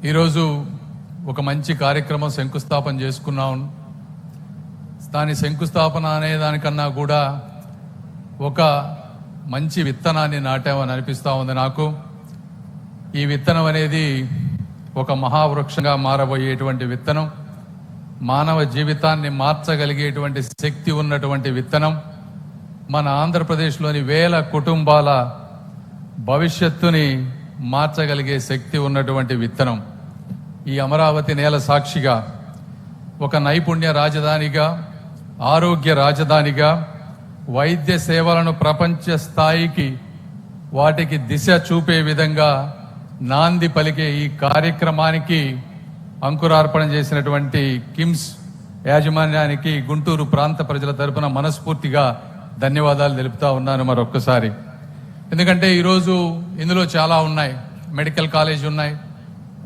ఈరోజు ఒక మంచి కార్యక్రమం శంకుస్థాపన చేసుకున్నాం. దాని శంకుస్థాపన అనే దానికన్నా కూడా ఒక మంచి విత్తనాన్ని నాటామని అనిపిస్తూ ఉంది నాకు. ఈ విత్తనం అనేది ఒక మహావృక్షంగా మారబోయేటువంటి విత్తనం, మానవ జీవితాన్ని మార్చగలిగేటువంటి శక్తి ఉన్నటువంటి విత్తనం, మన ఆంధ్రప్రదేశ్లోని వేల కుటుంబాల భవిష్యత్తుని మార్చగలిగే శక్తి ఉన్నటువంటి విత్తనం. ఈ అమరావతి నేల సాక్షిగా ఒక నైపుణ్య రాజధానిగా, ఆరోగ్య రాజధానిగా, వైద్య సేవలను ప్రపంచ స్థాయికి వాటికి దిశ చూపే విధంగా నాంది పలికే ఈ కార్యక్రమానికి అంకురార్పణ చేసినటువంటి కిమ్స్ యాజమాన్యానికి గుంటూరు ప్రాంత ప్రజల తరపున మనస్ఫూర్తిగా ధన్యవాదాలు తెలుపుతా ఉన్నాను మరొక్కసారి. ఎందుకంటే ఈరోజు ఇందులో చాలా ఉన్నాయి. మెడికల్ కాలేజ్ ఉన్నాయి,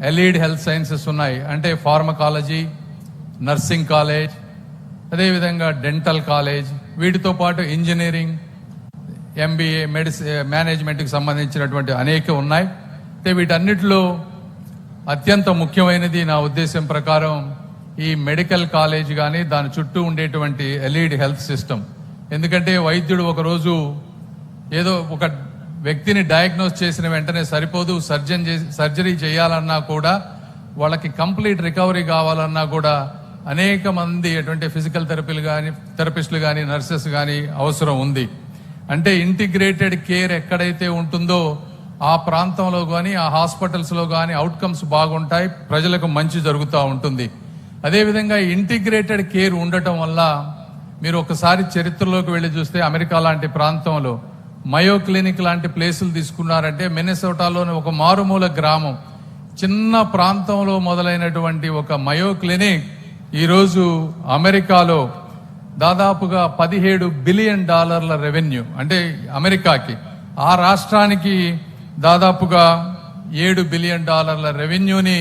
ఎలీడ్ హెల్త్ సైన్సెస్ ఉన్నాయి, అంటే ఫార్మకాలజీ, నర్సింగ్ కాలేజ్, అదేవిధంగా డెంటల్ కాలేజ్, వీటితో పాటు ఇంజనీరింగ్, ఎంబీఏ, మేనేజ్మెంట్కి సంబంధించినటువంటి అనేక ఉన్నాయి. అయితే వీటన్నిటిలో అత్యంత ముఖ్యమైనది నా ఉద్దేశం ప్రకారం ఈ మెడికల్ కాలేజ్ కానీ దాని చుట్టూ ఉండేటువంటి ఎలీడ్ హెల్త్ సిస్టమ్. ఎందుకంటే వైద్యుడు ఒకరోజు ఏదో ఒక వ్యక్తిని డయాగ్నోస్ చేసిన వెంటనే సరిపోదు, సర్జరీ చేయాలన్నా కూడా, వాళ్ళకి కంప్లీట్ రికవరీ కావాలన్నా కూడా అనేక మంది అటువంటి ఫిజికల్ థెరపిస్టులు కానీ నర్సెస్ కానీ అవసరం ఉంది. అంటే ఇంటిగ్రేటెడ్ కేర్ ఎక్కడైతే ఉంటుందో ఆ ప్రాంతంలో కానీ ఆ హాస్పిటల్స్లో కానీ అవుట్కమ్స్ బాగుంటాయి, ప్రజలకు మంచి జరుగుతూ ఉంటుంది. అదేవిధంగా ఇంటిగ్రేటెడ్ కేర్ ఉండటం వల్ల మీరు ఒకసారి చరిత్రలోకి వెళ్ళి చూస్తే అమెరికా లాంటి ప్రాంతంలో మయో క్లినిక్ లాంటి ప్లేసులు తీసుకున్నారంటే, మిన్నెసోటాలోని ఒక మారుమూల గ్రామం, చిన్న ప్రాంతంలో మొదలైనటువంటి ఒక మయో క్లినిక్ ఈరోజు అమెరికాలో దాదాపుగా $17 బిలియన్ రెవెన్యూ, అంటే అమెరికాకి, ఆ రాష్ట్రానికి దాదాపుగా $7 బిలియన్ రెవెన్యూని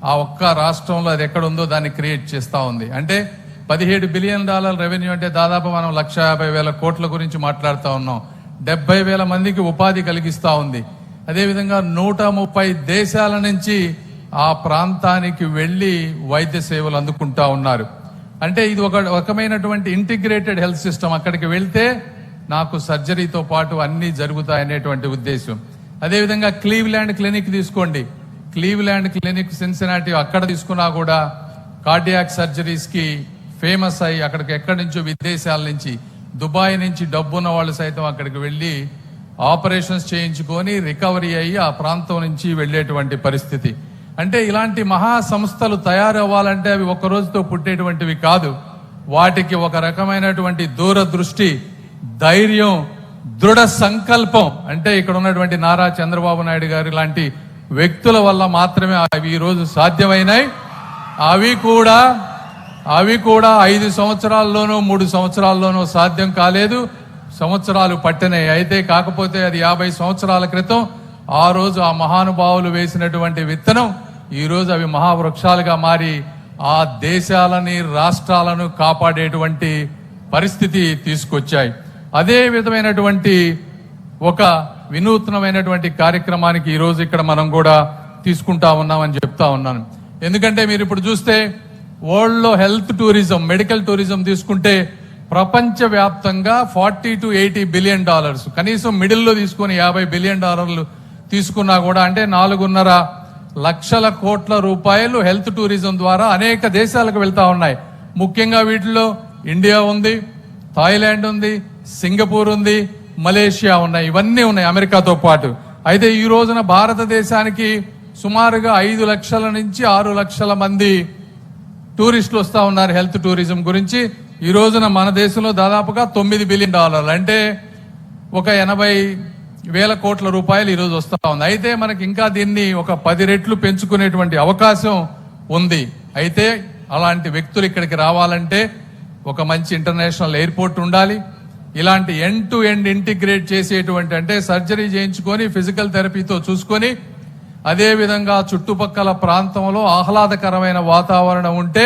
ఆ ఒక్క రాష్ట్రంలో అది ఎక్కడుందో దాన్ని క్రియేట్ చేస్తూ ఉంది. అంటే $17 బిలియన్ రెవెన్యూ అంటే దాదాపు మనం 1,50,000 కోట్ల గురించి మాట్లాడుతూ ఉన్నాం. 70,000 మందికి ఉపాధి కలిగిస్తూ ఉంది. అదేవిధంగా 130 దేశాల నుంచి ఆ ప్రాంతానికి వెళ్లి వైద్య సేవలు అందుకుంటా ఉన్నారు. అంటే ఇది ఒక రకమైనటువంటి ఇంటిగ్రేటెడ్ హెల్త్ సిస్టమ్. అక్కడికి వెళ్తే నాకు సర్జరీతో పాటు అన్ని జరుగుతాయనేటువంటి ఉద్దేశం. అదేవిధంగా క్లీవ్లాండ్ క్లినిక్ తీసుకోండి. క్లీవ్లాండ్ క్లినిక్ సిన్సినాటి అక్కడ తీసుకున్నా కూడా కార్డియాక్ సర్జరీస్ కి ఫేమస్ అయ్యి అక్కడికి ఎక్కడి నుంచో విదేశాల నుంచి, దుబాయ్ నుంచి డబ్బున్న వాళ్ళు సైతం అక్కడికి వెళ్ళి ఆపరేషన్స్ చేయించుకొని రికవరీ అయ్యి ఆ ప్రాంతం నుంచి వెళ్లేటువంటి పరిస్థితి. అంటే ఇలాంటి మహా సంస్థలు తయారవ్వాలంటే అవి ఒక్క రోజుతో పుట్టేటువంటివి కాదు. వాటికి ఒక రకమైనటువంటి దూరదృష్టి, ధైర్యం, దృఢ సంకల్పం, అంటే ఇక్కడ ఉన్నటువంటి నారా చంద్రబాబు నాయుడు గారు లాంటి వ్యక్తుల వల్ల మాత్రమే అవి ఈ రోజు సాధ్యమైనాయి. అవి కూడా 5 సంవత్సరాల్లోనూ 3 సంవత్సరాల్లోనూ సాధ్యం కాలేదు, సంవత్సరాలు పట్టినాయి. అయితే కాకపోతే అది 50 సంవత్సరాల క్రితం ఆ రోజు ఆ మహానుభావులు వేసినటువంటి విత్తనం ఈ రోజు అవి మహావృక్షాలుగా మారి ఆ దేశాలని, రాష్ట్రాలను కాపాడేటువంటి పరిస్థితి తీసుకొచ్చాయి. అదే విధమైనటువంటి ఒక వినూత్నమైనటువంటి కార్యక్రమానికి ఈ రోజు ఇక్కడ మనం కూడా తీసుకుంటా ఉన్నామని చెప్తా ఉన్నాను. ఎందుకంటే మీరు ఇప్పుడు చూస్తే వరల్డ్ లో హెల్త్ టూరిజం, మెడికల్ టూరిజం తీసుకుంటే ప్రపంచ వ్యాప్తంగా $40 to 80 బిలియన్, కనీసం మిడిల్లో తీసుకుని $50 బిలియన్ తీసుకున్నా కూడా, అంటే 4.5 లక్షల కోట్ల రూపాయలు హెల్త్ టూరిజం ద్వారా అనేక దేశాలకు వెళ్తా ఉన్నాయి. ముఖ్యంగా వీటిలో ఇండియా ఉంది, థాయిలాండ్ ఉంది, సింగపూర్ ఉంది, మలేషియా ఉన్నాయి, ఇవన్నీ ఉన్నాయి అమెరికాతో పాటు. అయితే ఈ రోజున భారతదేశానికి సుమారుగా 5 లక్షల నుంచి 6 లక్షల మంది టూరిస్టులు వస్తా ఉన్నారు హెల్త్ టూరిజం గురించి. ఈ రోజున మన దేశంలో దాదాపుగా $9 బిలియన్, అంటే ఒక 80,000 కోట్ల రూపాయలు ఈరోజు వస్తా ఉంది. అయితే మనకి ఇంకా దీన్ని ఒక 10 రెట్లు పెంచుకునేటువంటి అవకాశం ఉంది. అయితే అలాంటి వ్యక్తులు ఇక్కడికి రావాలంటే ఒక మంచి ఇంటర్నేషనల్ ఎయిర్పోర్ట్ ఉండాలి. ఇలాంటి ఎండ్ టు ఎండ్ ఇంటిగ్రేట్ చేసేటువంటి, అంటే సర్జరీ చేయించుకొని ఫిజికల్ థెరపీతో చూసుకొని, అదేవిధంగా చుట్టుపక్కల ప్రాంతంలో ఆహ్లాదకరమైన వాతావరణం ఉంటే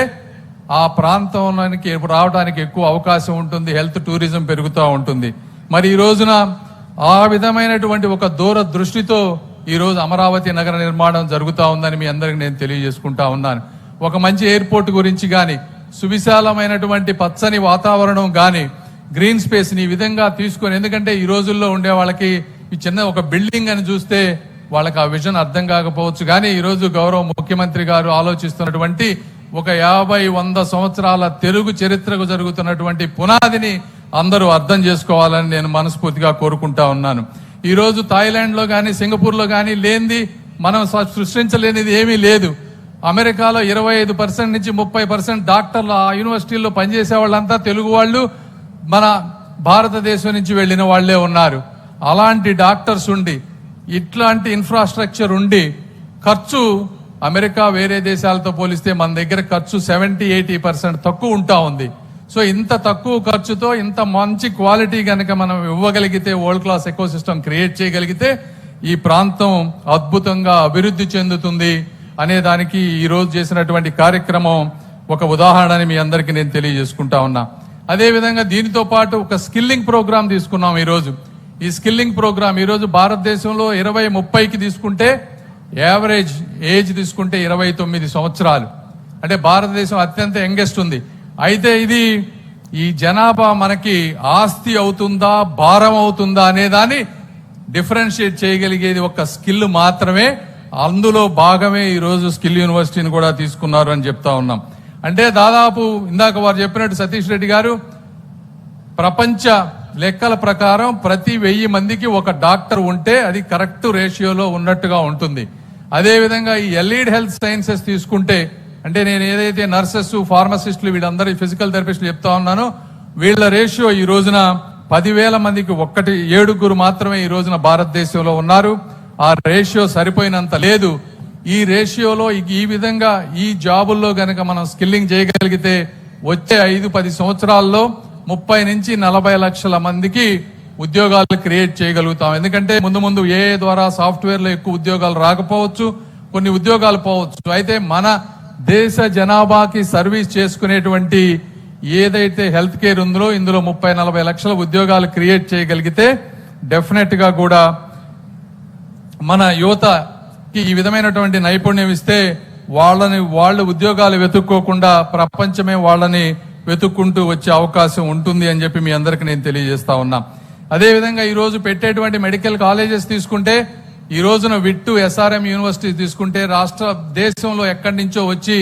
ఆ ప్రాంతంలోనికి రావడానికి ఎక్కువ అవకాశం ఉంటుంది, హెల్త్ టూరిజం పెరుగుతూ ఉంటుంది. మరి ఈ రోజున ఆ విధమైనటువంటి ఒక దూర దృష్టితో ఈరోజు అమరావతి నగర నిర్మాణం జరుగుతూ ఉందని మీ అందరికి నేను తెలియజేసుకుంటా ఉన్నాను. ఒక మంచి ఎయిర్పోర్ట్ గురించి కానీ, సువిశాలమైనటువంటి పచ్చని వాతావరణం కానీ, గ్రీన్ స్పేస్ ని ఈ విధంగా తీసుకొని, ఎందుకంటే ఈ రోజుల్లో ఉండే వాళ్ళకి ఈ చిన్న ఒక బిల్డింగ్ అని చూస్తే వాళ్ళకి ఆ విజన్ అర్థం కాకపోవచ్చు. కానీ ఈరోజు గౌరవ ముఖ్యమంత్రి గారు ఆలోచిస్తున్నటువంటి ఒక 50-100 సంవత్సరాల తెలుగు చరిత్రకు జరుగుతున్నటువంటి పునాదిని అందరూ అర్థం చేసుకోవాలని నేను మనస్ఫూర్తిగా కోరుకుంటా ఉన్నాను. ఈ రోజు థాయిలాండ్ లో గానీ, సింగపూర్ లో గానీ లేనిది మనం సృష్టించలేనిది ఏమీ లేదు. అమెరికాలో 25% నుంచి 30% డాక్టర్లు ఆ యూనివర్సిటీల్లో పనిచేసే వాళ్ళంతా తెలుగు వాళ్ళు, మన భారతదేశం నుంచి వెళ్లిన వాళ్లే ఉన్నారు. అలాంటి డాక్టర్స్ ఉండి, ఇట్లాంటి ఇన్ఫ్రాస్ట్రక్చర్ ఉండి, ఖర్చు అమెరికా వేరే దేశాలతో పోలిస్తే మన దగ్గర ఖర్చు 70-80% తక్కువ ఉంటా ఉంది. సో ఇంత తక్కువ ఖర్చుతో ఇంత మంచి క్వాలిటీ కనుక మనం ఇవ్వగలిగితే, world class eco system create చేయగలిగితే ఈ ప్రాంతం అద్భుతంగా అభివృద్ధి చెందుతుంది అనే దానికి ఈ రోజు చేసినటువంటి కార్యక్రమం ఒక ఉదాహరణని మీ అందరికీ నేను తెలియజేసుకుంటా ఉన్నా. అదేవిధంగా దీనితో పాటు ఒక స్కిల్లింగ్ ప్రోగ్రామ్ తీసుకున్నాం ఈరోజు. ఈ స్కిల్లింగ్ ప్రోగ్రామ్ ఈరోజు భారతదేశంలో 20-30కి తీసుకుంటే, యావరేజ్ ఏజ్ తీసుకుంటే 29 సంవత్సరాలు. అంటే భారతదేశం అత్యంత యంగెస్ట్ ఉంది. అయితే ఇది ఈ జనాభా మనకి ఆస్తి అవుతుందా, భారం అవుతుందా అనే దాన్ని డిఫరెన్షియేట్ చేయగలిగేది ఒక స్కిల్ మాత్రమే. అందులో భాగమే ఈరోజు స్కిల్ యూనివర్సిటీని కూడా తీసుకున్నారు అని చెప్తా ఉన్నాం. అంటే దాదాపు ఇందాక వారు చెప్పినట్టు సతీష్ రెడ్డి గారు, ప్రపంచ లెక్కల ప్రకారం ప్రతి 1000 మందికి ఒక డాక్టర్ ఉంటే అది కరెక్ట్ రేషియోలో ఉన్నట్టుగా ఉంటుంది. అదేవిధంగా ఈ ఎల్ఈడ్ హెల్త్ సైన్సెస్ తీసుకుంటే, అంటే నేను ఏదైతే నర్సెస్, ఫార్మసిస్టులు, వీళ్ళందరూ ఫిజికల్ థెరపిస్టులు చెప్తా ఉన్నానో, వీళ్ళ రేషియో ఈ రోజున 10,000 మందికి 7 మాత్రమే ఈ రోజున భారతదేశంలో ఉన్నారు. ఆ రేషియో సరిపోయినంత లేదు. ఈ రేషియోలో ఈ విధంగా ఈ జాబుల్లో గనక మనం స్కిల్లింగ్ చేయగలిగితే వచ్చే 5-10 సంవత్సరాల్లో 30 నుంచి 40 లక్షల మందికి ఉద్యోగాలు క్రియేట్ చేయగలుగుతాం. ఎందుకంటే ముందు ఏఐ ద్వారా సాఫ్ట్వేర్ లో ఎక్కువ ఉద్యోగాలు రాకపోవచ్చు, కొన్ని ఉద్యోగాలు పోవచ్చు. అయితే మన దేశ జనాభాకి సర్వీస్ చేసుకునేటువంటి ఏదైతే హెల్త్ కేర్ ఉందో, ఇందులో 30-40 లక్షల ఉద్యోగాలు క్రియేట్ చేయగలిగితే డెఫినెట్ గా కూడా మన యువతకి ఈ విధమైనటువంటి నైపుణ్యం ఇస్తే వాళ్ళు ఉద్యోగాలు వెతుక్కోకుండా ప్రపంచమే వాళ్ళని వెతుక్కుంటూ వచ్చే అవకాశం ఉంటుంది అని చెప్పి మీ అందరికి నేను తెలియజేస్తా ఉన్నా. అదేవిధంగా ఈ రోజు పెట్టేటువంటి మెడికల్ కాలేజెస్ తీసుకుంటే, ఈ రోజున విట్టు, ఎస్ఆర్ఎం యూనివర్సిటీ తీసుకుంటే రాష్ట్ర దేశంలో ఎక్కడి నుంచో వచ్చి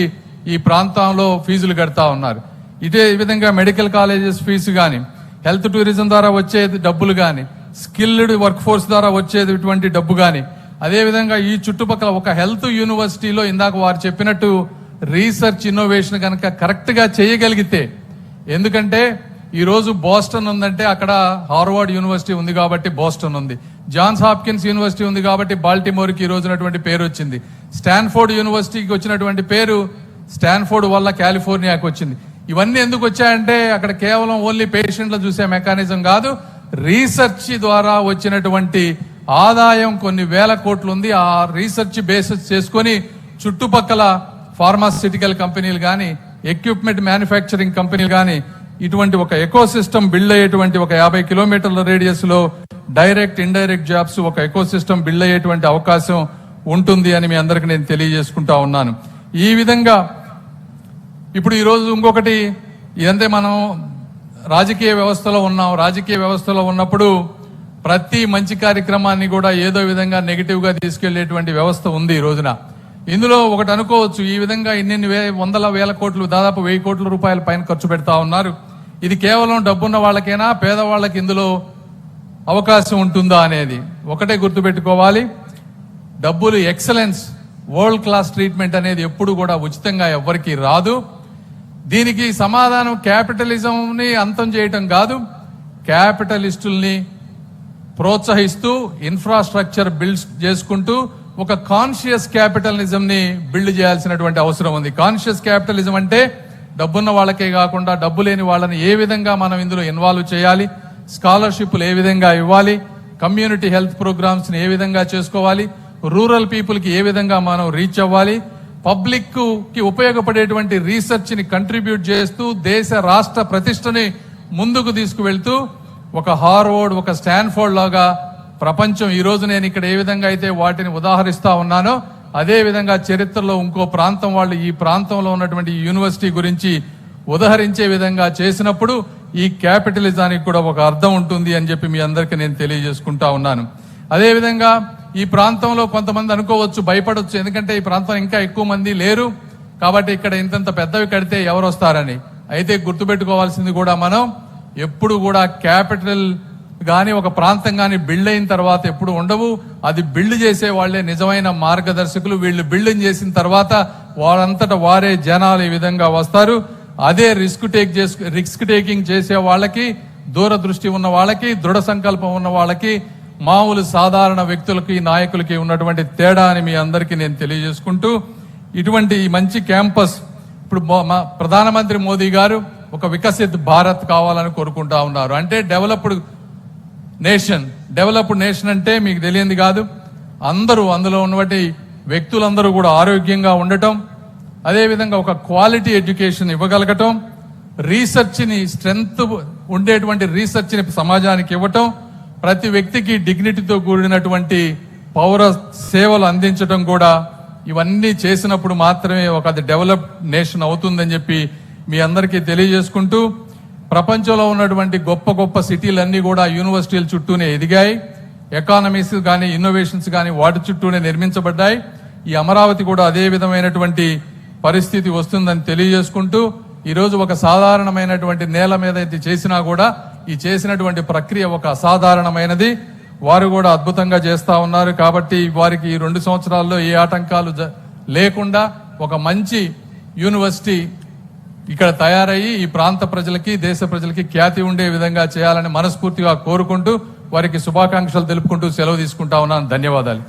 ఈ ప్రాంతంలో ఫీజులు కడతా ఉన్నారు. ఇదే విధంగా మెడికల్ కాలేజెస్ ఫీజు గాని, హెల్త్ టూరిజం ద్వారా వచ్చే డబ్బులు గాని, స్కిల్డ్ వర్క్ ఫోర్స్ ద్వారా వచ్చేటువంటి డబ్బు గాని, అదేవిధంగా ఈ చుట్టుపక్కల ఒక హెల్త్ యూనివర్సిటీలో ఇందాక వారు చెప్పినట్టు రీసెర్చ్ ఇన్నోవేషన్ కనుక కరెక్ట్ గా చేయగలిగితే, ఎందుకంటే ఈ రోజు బోస్టన్ ఉందంటే అక్కడ హార్వర్డ్ యూనివర్సిటీ ఉంది కాబట్టి బోస్టన్ ఉంది, జాన్స్ హాప్కిన్స్ యూనివర్సిటీ ఉంది కాబట్టి బాల్టిమోర్ కి ఈ రోజునటువంటి పేరు వచ్చింది, స్టాన్ఫోర్డ్ యూనివర్సిటీకి వచ్చినటువంటి పేరు స్టాన్ఫోర్డ్ వల్ల కాలిఫోర్నియాకి వచ్చింది. ఇవన్నీ ఎందుకు వచ్చాయంటే అక్కడ కేవలం ఓన్లీ పేషెంట్లు చూసే మెకానిజం కాదు, రీసెర్చ్ ద్వారా వచ్చినటువంటి ఆదాయం కొన్ని వేల కోట్లు ఉంది. ఆ రీసెర్చ్ బేసిస్ చేసుకొని చుట్టుపక్కల ఫార్మాస్యూటికల్ కంపెనీలు కానీ, ఎక్విప్మెంట్ మ్యానుఫ్యాక్చరింగ్ కంపెనీలు కానీ, ఇటువంటి ఒక ఎకో సిస్టమ్ బిల్డ్ అయ్యేటువంటి ఒక 50 కిలోమీటర్ల రేడియస్ లో డైరెక్ట్ ఇండైరెక్ట్ జాబ్స్ ఒక ఎకో సిస్టమ్ బిల్డ్ అయ్యేటువంటి అవకాశం ఉంటుంది అని మీ అందరికి నేను తెలియజేసుకుంటా ఉన్నాను. ఈ విధంగా ఇప్పుడు ఈ రోజు ఇంకొకటి, ఇదంతే మనం రాజకీయ వ్యవస్థలో ఉన్నాం. రాజకీయ వ్యవస్థలో ఉన్నప్పుడు ప్రతి మంచి కార్యక్రమాన్ని కూడా ఏదో విధంగా నెగిటివ్ గా తీసుకెళ్లేటువంటి వ్యవస్థ ఉంది ఈ రోజున. ఇందులో ఒకటి అనుకోవచ్చు, ఈ విధంగా ఇన్ని వందల వేల కోట్లు, దాదాపు 1000 కోట్ల రూపాయల పైన ఖర్చు పెడతా ఉన్నారు. ఇది కేవలం డబ్బున్న వాళ్ళకైనా, పేదవాళ్ళకి ఇందులో అవకాశం ఉంటుందా అనేది ఒకటే గుర్తుపెట్టుకోవాలి. డబ్బులు ఎక్సలెన్స్, వరల్డ్ క్లాస్ ట్రీట్మెంట్ అనేది ఎప్పుడు కూడా ఉచితంగా ఎవ్వరికీ రాదు. దీనికి సమాధానం క్యాపిటలిజంని అంతం చేయటం కాదు, క్యాపిటలిస్టుల్ని ప్రోత్సహిస్తూ ఇన్ఫ్రాస్ట్రక్చర్ బిల్డ్ చేసుకుంటూ ఒక కాన్షియస్ క్యాపిటలిజం ని బిల్డ్ చేయాల్సినటువంటి అవసరం ఉంది. కాన్షియస్ క్యాపిటలిజం అంటే డబ్బున్న వాళ్ళకే కాకుండా డబ్బు లేని వాళ్ళని ఏ విధంగా మనం ఇందులో ఇన్వాల్వ్ చేయాలి, స్కాలర్షిప్లు ఏ విధంగా ఇవ్వాలి, కమ్యూనిటీ హెల్త్ ప్రోగ్రామ్స్ ని ఏ విధంగా చేసుకోవాలి, రూరల్ పీపుల్ కి ఏ విధంగా మనం రీచ్ అవ్వాలి, పబ్లిక్ కి ఉపయోగపడేటువంటి రీసెర్చ్ ని కంట్రిబ్యూట్ చేస్తూ దేశ రాష్ట్ర ప్రతిష్టని ముందుకు తీసుకువెళ్తూ ఒక హార్వర్డ్, ఒక స్టాన్ఫోర్డ్ లాగా ప్రపంచం ఈ రోజు నేను ఇక్కడ ఏ విధంగా అయితే వాటిని ఉదాహరిస్తా ఉన్నానో అదే విధంగా చరిత్రలో ఇంకో ప్రాంతం వాళ్ళు ఈ ప్రాంతంలో ఉన్నటువంటి ఈ యూనివర్సిటీ గురించి ఉదహరించే విధంగా చేసినప్పుడు ఈ క్యాపిటలిజానికి కూడా ఒక అర్థం ఉంటుంది అని చెప్పి మీ అందరికీ నేను తెలియజేసుకుంటా ఉన్నాను. అదేవిధంగా ఈ ప్రాంతంలో కొంతమంది అనుకోవచ్చు, భయపడవచ్చు, ఎందుకంటే ఈ ప్రాంతం ఇంకా ఎక్కువ మంది లేరు కాబట్టి ఇక్కడ ఇంతంత పెద్దవి కడితే ఎవరు వస్తారని. అయితే గుర్తుపెట్టుకోవాల్సింది కూడా మనం ఎప్పుడు కూడా క్యాపిటల్ గాని ఒక ప్రాంతం గాని బిల్డ్ అయిన తర్వాత ఎప్పుడు ఉండవు. అది బిల్డ్ చేసే వాళ్లే నిజమైన మార్గదర్శకులు. వీళ్ళు బిల్డింగ్ చేసిన తర్వాత వాళ్ళంతటా వారే జనాలు ఈ విధంగా వస్తారు. అదే రిస్క్ టేకింగ్ చేసే వాళ్ళకి, దూరదృష్టి ఉన్న వాళ్ళకి, దృఢ సంకల్పం ఉన్న వాళ్ళకి, మామూలు సాధారణ వ్యక్తులకి, నాయకులకి ఉన్నటువంటి తేడా అని మీ అందరికీ నేను తెలియజేసుకుంటూ, ఇటువంటి ఈ మంచి క్యాంపస్ ఇప్పుడు ప్రధానమంత్రి మోదీ గారు ఒక వికసిత్ భారత్ కావాలని కోరుకుంటా ఉన్నారు. అంటే డెవలప్డ్ నేషన్ అంటే మీకు తెలియంది కాదు, అందరూ అందులో ఉన్నటువంటి వ్యక్తులందరూ కూడా ఆరోగ్యంగా ఉండటం, అదేవిధంగా ఒక క్వాలిటీ ఎడ్యుకేషన్ ఇవ్వగలగటం, రీసెర్చ్ని స్ట్రెంగ్త్ ఉండేటువంటి రీసెర్చ్ని సమాజానికి ఇవ్వటం, ప్రతి వ్యక్తికి డిగ్నిటీతో కూడినటువంటి పౌర సేవలు అందించడం కూడా, ఇవన్నీ చేసినప్పుడు మాత్రమే ఒక డెవలప్డ్ నేషన్ అవుతుందని చెప్పి మీ అందరికీ తెలియజేసుకుంటూ, ప్రపంచంలో ఉన్నటువంటి గొప్ప గొప్ప సిటీలన్నీ కూడా యూనివర్సిటీల చుట్టూనే ఎదిగాయి. ఎకానమీస్ కానీ ఇన్నోవేషన్స్ కానీ వాటి చుట్టూనే నిర్మించబడ్డాయి. ఈ అమరావతి కూడా అదే విధమైనటువంటి పరిస్థితి వస్తుందని తెలియజేసుకుంటూ, ఈరోజు ఒక సాధారణమైనటువంటి నేల మీద ఇది చేసినా కూడా ఈ చేసినటువంటి ప్రక్రియ ఒక అసాధారణమైనది. వారు కూడా అద్భుతంగా చేస్తా ఉన్నారు. కాబట్టి వారికి ఈ 2 సంవత్సరాల్లో ఏ ఆటంకాలు లేకుండా ఒక మంచి యూనివర్సిటీ ఇక్కడ తయారయ్యి ఈ ప్రాంత ప్రజలకి, దేశ ప్రజలకి ఖ్యాతి ఉండే విధంగా చేయాలని మనస్ఫూర్తిగా కోరుకుంటూ వారికి శుభాకాంక్షలు తెలుపుకుంటూ సెలవు తీసుకుంటా ఉన్నాను. ధన్యవాదాలు.